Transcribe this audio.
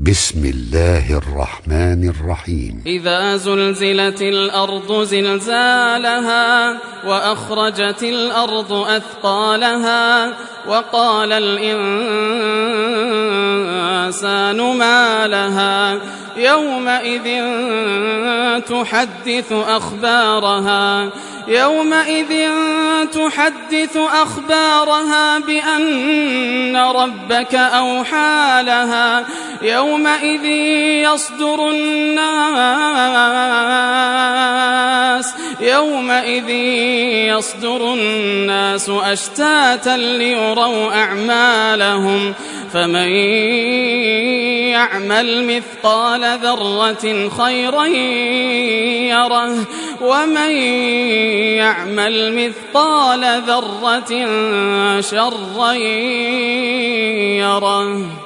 بسم الله الرحمن الرحيم. إذا زلزلت الأرض زلزالها وأخرجت الأرض أثقالها وقال الإنسان ما لها يومئذ تحدث أخبارها بأن ربك أوحى لها يومئذ يصدر الناس أشتاتا ليروا أعمالهم فمن يعمل مثقال ذرة خيرا يره ومن يعمل مثقال ذرة شرا يره.